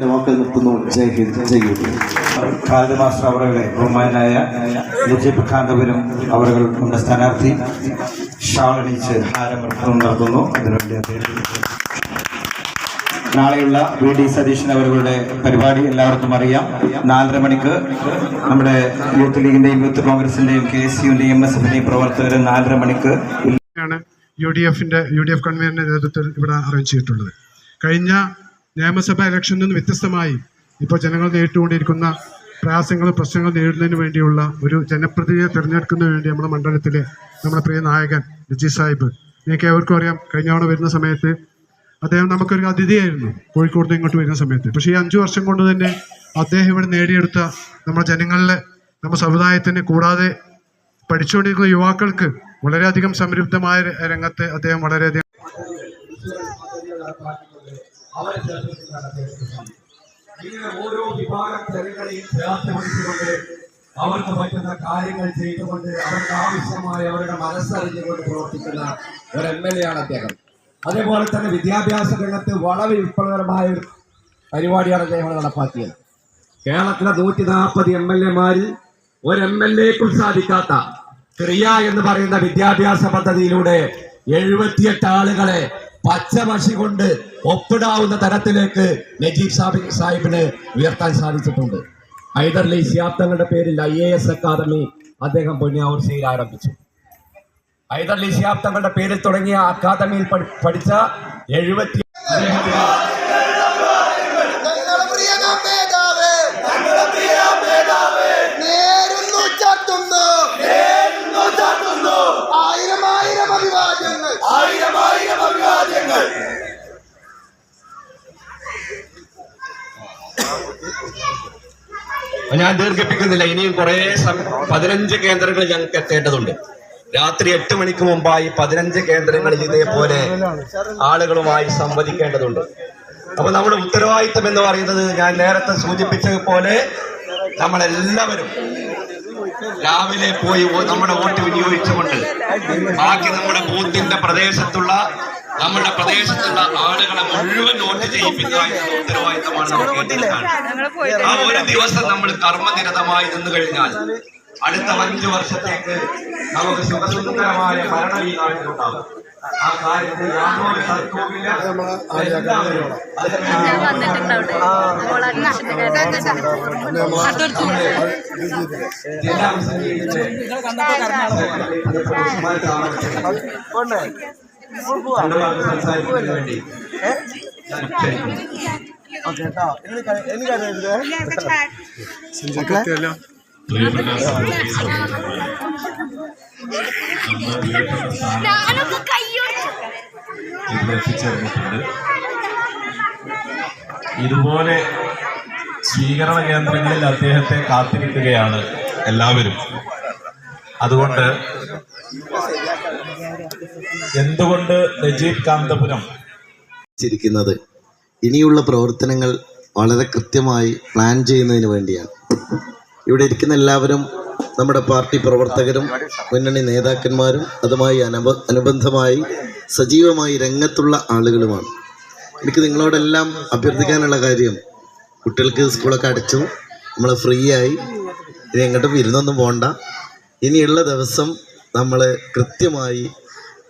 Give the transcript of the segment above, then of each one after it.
വാക്കുകൾ നിർത്തുന്നു. ജയ് ഹിന്ദ്, ജയ് U. Khalid master അവരുടെ ബഹുമാനായ നജീബ് കാന്തപുരം അവർ നമ്മുടെ സ്ഥാനാർത്ഥി ഷാളണിച്ച് ഹാരമർപ്പണം നടത്തുന്നു. അതിനുവേണ്ടി നാളെയുള്ള VD സതീശൻ അവരുടെ പരിപാടി എല്ലാവർക്കും അറിയാം. 4:30 മണിക്ക് നമ്മുടെ യൂത്ത് ലീഗിന്റെയും യൂത്ത് കോൺഗ്രസിന്റെയും KSUവിന്റെയും MSFിന്റെയും പ്രവർത്തകർ 4:30 മണിക്ക് UDF കൺവീനറിന്റെ നേതൃത്വത്തിൽ ഇവിടെ അറേഞ്ച് ചെയ്തിട്ടുള്ളത്. കഴിഞ്ഞ നിയമസഭാ ഇലക്ഷനിൽ നിന്ന് വ്യത്യസ്തമായി ഇപ്പോൾ ജനങ്ങൾ നേരിട്ടുകൊണ്ടിരിക്കുന്ന പ്രയാസങ്ങളും പ്രശ്നങ്ങൾ നേരിടുന്നതിന് വേണ്ടിയുള്ള ഒരു ജനപ്രതിനിധിയെ തിരഞ്ഞെടുക്കുന്നതിന് വേണ്ടി നമ്മുടെ മണ്ഡലത്തിലെ നമ്മുടെ പ്രിയ നായകൻ നജീബ് സാഹിബ്, നിങ്ങൾക്ക് ഏവർക്കും അറിയാം, കഴിഞ്ഞ തവണ വരുന്ന സമയത്ത് അദ്ദേഹം നമുക്കൊരു അതിഥിയായിരുന്നു കോഴിക്കോട് നിന്ന് ഇങ്ങോട്ട് വരുന്ന സമയത്ത്. പക്ഷേ ഈ 5 വർഷം കൊണ്ട് തന്നെ അദ്ദേഹം ഇവിടെ നേടിയെടുത്ത നമ്മുടെ ജനങ്ങളിലെ നമ്മുടെ സമുദായത്തിന് കൂടാതെ പഠിച്ചുകൊണ്ടിരിക്കുന്ന യുവാക്കൾക്ക് വളരെയധികം സംതൃപ്തമായ രംഗത്ത് അദ്ദേഹം വളരെയധികം ഇങ്ങനെ ഓരോ വിഭാഗം ജനങ്ങളെയും ചേർത്ത് പിടിച്ചുകൊണ്ട് അവർക്ക് പറ്റുന്ന കാര്യങ്ങൾ ചെയ്തുകൊണ്ട് അവർക്ക് ആവശ്യമായ അവരുടെ മനസ്സറിഞ്ഞുകൊണ്ട് പ്രവർത്തിക്കുന്ന ഒരു MLA ആണ് അദ്ദേഹം. അതേപോലെ തന്നെ വിദ്യാഭ്യാസ രംഗത്ത് വളരെ വിപ്ലവകരമായ ഒരു പരിപാടിയാണ് അദ്ദേഹം നടപ്പാക്കിയത്. കേരളത്തിലെ 140 MLAമാരിൽ ഒരു MLAക്കും സാധിക്കാത്ത ക്രിയ എന്ന് പറയുന്ന വിദ്യാഭ്യാസ പദ്ധതിയിലൂടെ 78 ആളുകളെ പച്ചമഷി കൊണ്ട് ഒപ്പിടാവുന്ന തരത്തിലേക്ക് നജീബ് സാഹിബിന് ഉയർത്താൻ സാധിച്ചിട്ടുണ്ട്. ഹൈദർലി ശിഹാബ് തങ്ങളുടെ പേരിൽ IAS അക്കാദമി അദ്ദേഹം പൊന്നിയാവർശിയിൽ ആരംഭിച്ചു. ഹൈദർലി ശിഹാബ് തങ്ങളുടെ പേരിൽ തുടങ്ങിയ അക്കാദമിയിൽ പഠിച്ച 70 ഞാൻ ദീർഘിപ്പിക്കുന്നില്ല. ഇനിയും കുറെ 15 കേന്ദ്രങ്ങളിൽ ഞങ്ങൾക്ക് എത്തേണ്ടതുണ്ട്. രാത്രി 8 മണിക്ക് മുമ്പായി 15 കേന്ദ്രങ്ങളിൽ ഇതേപോലെ ആളുകളുമായി സംവദിക്കേണ്ടതുണ്ട്. അപ്പൊ നമ്മുടെ ഉത്തരവാദിത്തം എന്ന് പറയുന്നത് ഞാൻ നേരത്തെ സൂചിപ്പിച്ചതുപോലെ നമ്മളെല്ലാവരും രാവിലെ പോയി നമ്മുടെ വോട്ട് വിനിയോഗിച്ചുകൊണ്ട് ബാക്കി നമ്മുടെ ബൂത്തിന്റെ നമ്മുടെ പ്രദേശത്തുള്ള ആളുകളെ മുഴുവൻ വോട്ട് ചെയ്യിപ്പിക്കുക എന്ന ഉത്തരവാദിത്തമാണ് നമുക്ക് ഏറ്റെടുക്കാൻ. ആ ഒരു ദിവസം നമ്മൾ കർമ്മനിരതമായി നിന്നു കഴിഞ്ഞാൽ അടുത്ത 5 വർഷത്തേക്ക് നമുക്ക് സുഖസുന്ദരമായ ഭരണം ഈ നാട്ടിലുണ്ടാകും. ആ കാര്യത്തിൽ യാതൊരു തർക്കവുമില്ല. സംസാരിക്കുന്നതിന് വേണ്ടി എത്തിച്ചേർന്നിട്ടുണ്ട്. ഇതുപോലെ സ്വീകരണ കേന്ദ്രങ്ങളിൽ അദ്ദേഹത്തെ കാത്തിരിക്കുകയാണ് എല്ലാവരും. അതുകൊണ്ട് എന്തുകൊണ്ട് നജീബ് കാന്തപുരം ചിരിക്കുന്നത് ഇനിയുള്ള പ്രവർത്തനങ്ങൾ വളരെ കൃത്യമായി പ്ലാൻ ചെയ്യുന്നതിന് വേണ്ടിയാണ്. ഇവിടെ ഇരിക്കുന്ന എല്ലാവരും നമ്മുടെ പാർട്ടി പ്രവർത്തകരും മുന്നണി നേതാക്കന്മാരും അതുമായി അനുബന്ധമായി സജീവമായി രംഗത്തുള്ള ആളുകളുമാണ്. എനിക്ക് നിങ്ങളോടെല്ലാം അഭ്യർത്ഥിക്കാനുള്ള കാര്യം, കുട്ടികൾക്ക് സ്കൂളൊക്കെ അടച്ചു, നമ്മൾ ഫ്രീ ആയി, ഇനി എങ്ങോട്ടും വിരുന്നൊന്നും പോകണ്ട. ഇനിയുള്ള ദിവസം നമ്മൾ കൃത്യമായി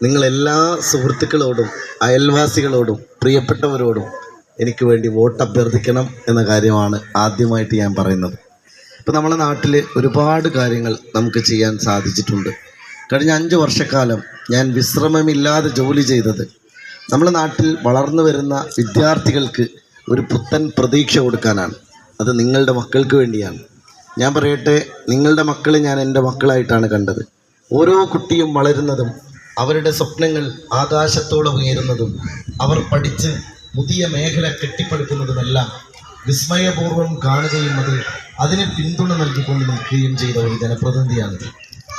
നിങ്ങളെല്ലാ സുഹൃത്തുക്കളോടും അയൽവാസികളോടും പ്രിയപ്പെട്ടവരോടും എനിക്ക് വേണ്ടി വോട്ട് അഭ്യർത്ഥിക്കണം എന്ന കാര്യമാണ് ആദ്യമായിട്ട് ഞാൻ പറയുന്നത്. ഇപ്പോൾ നമ്മുടെ നാട്ടിൽ ഒരുപാട് കാര്യങ്ങൾ നമുക്ക് ചെയ്യാൻ സാധിച്ചിട്ടുണ്ട്. കഴിഞ്ഞ 5 വർഷക്കാലം ഞാൻ വിശ്രമമില്ലാതെ ജോലി ചെയ്തത് നമ്മുടെ നാട്ടിൽ വളർന്നു വരുന്ന വിദ്യാർത്ഥികൾക്ക് ഒരു പുത്തൻ പ്രതീക്ഷ കൊടുക്കാനാണ്. അത് നിങ്ങളുടെ മക്കൾക്ക് വേണ്ടിയാണ്. ഞാൻ പറയട്ടെ, നിങ്ങളുടെ മക്കളെ ഞാൻ എൻ്റെ മക്കളായിട്ടാണ് കണ്ടത്. ഓരോ കുട്ടിയും വളരുന്നതും അവരുടെ സ്വപ്നങ്ങൾ ആകാശത്തോളം ഉയരുന്നതും അവർ പഠിച്ച് പുതിയ മേഖല കെട്ടിപ്പടുക്കുന്നതുമെല്ലാം വിസ്മയപൂർവ്വം കാണുകയും അതിന് പിന്തുണ നൽകിക്കൊണ്ട് നിൽക്കുകയും ചെയ്ത ഒരു ജനപ്രതിനിധിയാണ്.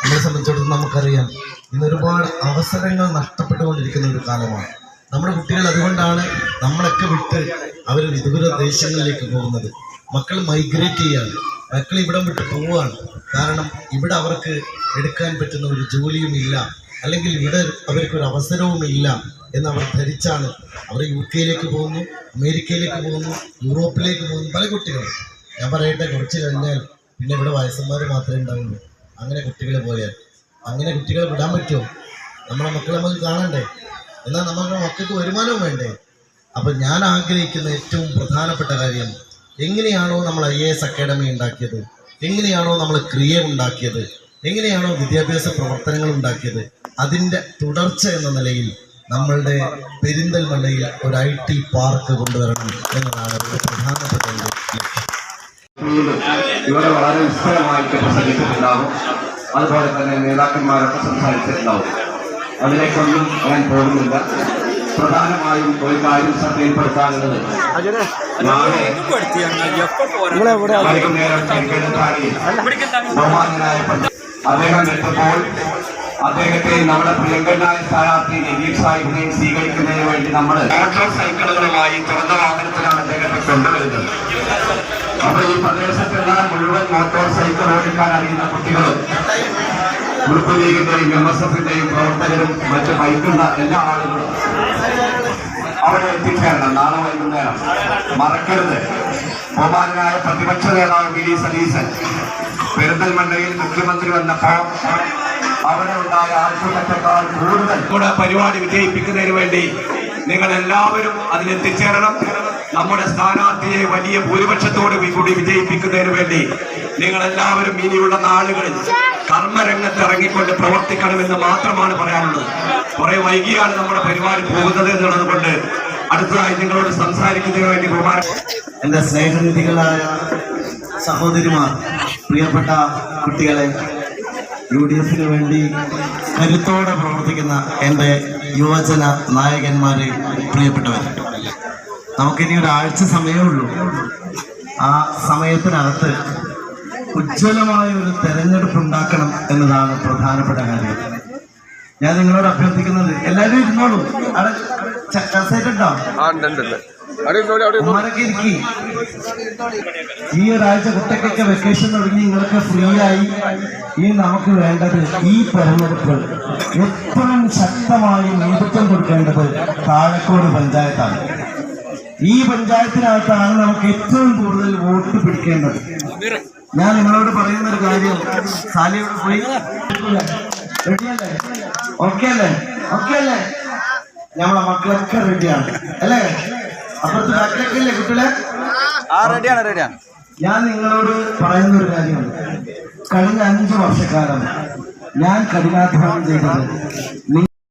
നമ്മളെ സംബന്ധിച്ചിടത്തോളം നമുക്കറിയാം, ഇന്ന് ഒരുപാട് അവസരങ്ങൾ നഷ്ടപ്പെട്ടുകൊണ്ടിരിക്കുന്ന ഒരു കാലമാണ്. നമ്മുടെ കുട്ടികൾ അതുകൊണ്ടാണ് നമ്മളൊക്കെ വിട്ട് അവർ വിദൂര ദേശങ്ങളിലേക്ക് പോകുന്നത്. മക്കൾ മൈഗ്രേറ്റ് ചെയ്യാണ്, മക്കൾ ഇവിടം വിട്ട് പോവുകയാണ്. കാരണം ഇവിടെ അവർക്ക് എടുക്കാൻ പറ്റുന്ന ഒരു ജോലിയും ഇല്ല, അല്ലെങ്കിൽ ഇവിടെ അവർക്കൊരു അവസരവും ഇല്ല എന്നവർ ധരിച്ചാണ് അവർ UK പോകുന്നു, അമേരിക്കയിലേക്ക് പോകുന്നു, യൂറോപ്പിലേക്ക് പോകുന്നു പല കുട്ടികളും. ഞാൻ പറയട്ടെ, കുറച്ച് കഴിഞ്ഞാൽ പിന്നെ ഇവിടെ വയസ്സന്മാർ മാത്രമേ ഉണ്ടാവുള്ളൂ. അങ്ങനെ കുട്ടികൾ പോയാൽ അങ്ങനെ കുട്ടികളെ വിടാൻ പറ്റുമോ? നമ്മളെ മക്കളെ നമുക്ക് കാണണ്ടേ? എന്നാൽ നമ്മുടെ മക്കൾക്ക് വരുമാനവും വേണ്ടേ? അപ്പം ഞാൻ ആഗ്രഹിക്കുന്ന ഏറ്റവും പ്രധാനപ്പെട്ട കാര്യം, എങ്ങനെയാണോ നമ്മൾ IAS അക്കാഡമി ഉണ്ടാക്കിയത്, എങ്ങനെയാണോ നമ്മൾ ക്രിയ ഉണ്ടാക്കിയത്, എങ്ങനെയാണോ വിദ്യാഭ്യാസ പ്രവർത്തനങ്ങൾ ഉണ്ടാക്കിയത്, അതിൻ്റെ തുടർച്ച എന്ന നിലയിൽ നമ്മളുടെ പെരിന്തൽമണ്ണയിൽ ഒരു IT പാർക്ക് കൊണ്ടുവരണം എന്നതാണ് ഒരു പ്രധാനപ്പെട്ട ലക്ഷ്യം. ഇവിടെ വളരെ വിസ്തരമായിട്ട് പ്രസംഗിച്ചിട്ടുണ്ടാവും. അതുപോലെ തന്നെ നേതാക്കന്മാരൊക്കെ സംസാരിച്ചിട്ടുണ്ടാവും. അതിലേക്കൊന്നും ഞാൻ പോകുന്നില്ല. പ്രധാനമായും ഒരു കാര്യം ശ്രദ്ധയിൽപ്പെടുത്താനുള്ളത്, വൈകുന്നേരം ബഹുമാനായ അദ്ദേഹം എത്തുമ്പോൾ അദ്ദേഹത്തെ നമ്മുടെ പ്രിയങ്കരനായ സ്ഥാനാർത്ഥി നജീബ് സാഹിബിനെയും സ്വീകരിക്കുന്നതിന് വേണ്ടി നമ്മൾ മോട്ടോർ സൈക്കിളുകളുമായി തുറന്ന വാഹനത്തിലാണ് അദ്ദേഹത്തെ കൊണ്ടുവരുന്നത്. അപ്പൊ ഈ പ്രദേശത്തുള്ള മുഴുവൻ മോട്ടോർ സൈക്കിൾ ഓടിക്കാൻ അറിയുന്ന കുട്ടികളും ഗ്രൂപ്പ് ലീഗിന്റെയും MSFന്റെയും പ്രവർത്തകരും മറ്റ് ബൈക്കുള്ള എല്ലാ ആളുകളും അവിടെ എത്തിച്ചേരണം. നാളെ വൈകുന്നേരം മറക്കരുത്. ബഹുമാനായ പ്രതിപക്ഷ നേതാവ് വി. ഡി. സതീശൻ പെരിന്തൽമണ്ണയിൽ മുഖ്യമന്ത്രി വന്നപ്പോ അവിടെ ഉണ്ടായ ആൾക്കൂട്ടത്തെക്കാൾ കൂടുതൽ കൂടെ പരിപാടി വിജയിപ്പിക്കുന്നതിന് വേണ്ടി നിങ്ങൾ എല്ലാവരും അതിലെത്തിച്ചേരണം. നമ്മുടെ സ്ഥാനാർത്ഥിയെ വലിയ ഭൂരിപക്ഷത്തോട് കൂടി വിജയിപ്പിക്കുന്നതിന് വേണ്ടി നിങ്ങൾ എല്ലാവരും ഇനിയുള്ള നാളുകളിൽ കർമ്മരംഗത്ത് ഇറങ്ങിക്കൊണ്ട് പ്രവർത്തിക്കണമെന്ന് മാത്രമാണ് പറയാനുള്ളത്. കുറെ വൈകിയാണ് നമ്മുടെ പരിപാടി പോകുന്നത് എന്നുള്ളത് കൊണ്ട് അടുത്തതായി നിങ്ങളോട് സംസാരിക്കുന്നതിന് വേണ്ടി ബഹുമാനം. എൻ്റെ സ്നേഹനിധികളായ സഹോദരിമാർ, പ്രിയപ്പെട്ട കുട്ടികളെ, UDFന് വേണ്ടി കരുത്തോടെ പ്രവർത്തിക്കുന്ന എൻ്റെ യുവജന നായകന്മാരെ, പ്രിയപ്പെട്ടവർ, നമുക്കിനി ഒരാഴ്ച സമയമേ ഉള്ളൂ. ആ സമയത്തിനകത്ത് ഉജ്ജ്വലമായ ഒരു തെരഞ്ഞെടുപ്പ് ഉണ്ടാക്കണം എന്നതാണ് പ്രധാനപ്പെട്ട കാര്യം. ഞാൻ നിങ്ങളോട് അഭ്യർത്ഥിക്കുന്നത്, എല്ലാവരും ഇരുന്നോളൂ. അവിടെ കസേറ്റുണ്ടോ? ഉമ്മാരൊക്കെ ഇരിക്കി. ഈ ഒരാഴ്ച കുട്ടിക്കൊക്കെ വെക്കേഷൻ തുടങ്ങി നിങ്ങൾക്ക് ഫ്രീ ആയി. ഇനി നമുക്ക് വേണ്ടത് ഈ തെരഞ്ഞെടുപ്പ് ഏറ്റവും ശക്തമായി നേതൃത്വം കൊടുക്കേണ്ടത് താഴക്കോട് പഞ്ചായത്താണ്. ഈ പഞ്ചായത്തിനകത്താണ് നമുക്ക് ഏറ്റവും കൂടുതൽ വോട്ട് പിടിക്കേണ്ടത്. ഞാൻ നിങ്ങളോട് പറയുന്ന ഒരു കാര്യം, സാലിയോട് പോയി റെഡിയല്ലേ? ഓക്കെ അല്ലേ? ഓക്കെ അല്ലേ? നമ്മളെ മക്കളൊക്കെ റെഡിയാണ് അല്ലേ? അപ്പുറത്ത് ബാക്കിലൊക്കെ ഇല്ലേ കുട്ടികളെ? റെഡിയാണ്. ഞാൻ നിങ്ങളോട് പറയുന്ന ഒരു കാര്യമാണ്, കഴിഞ്ഞ 5 വർഷക്കാലം ഞാൻ കഠിനാധ്വാനം ചെയ്തത്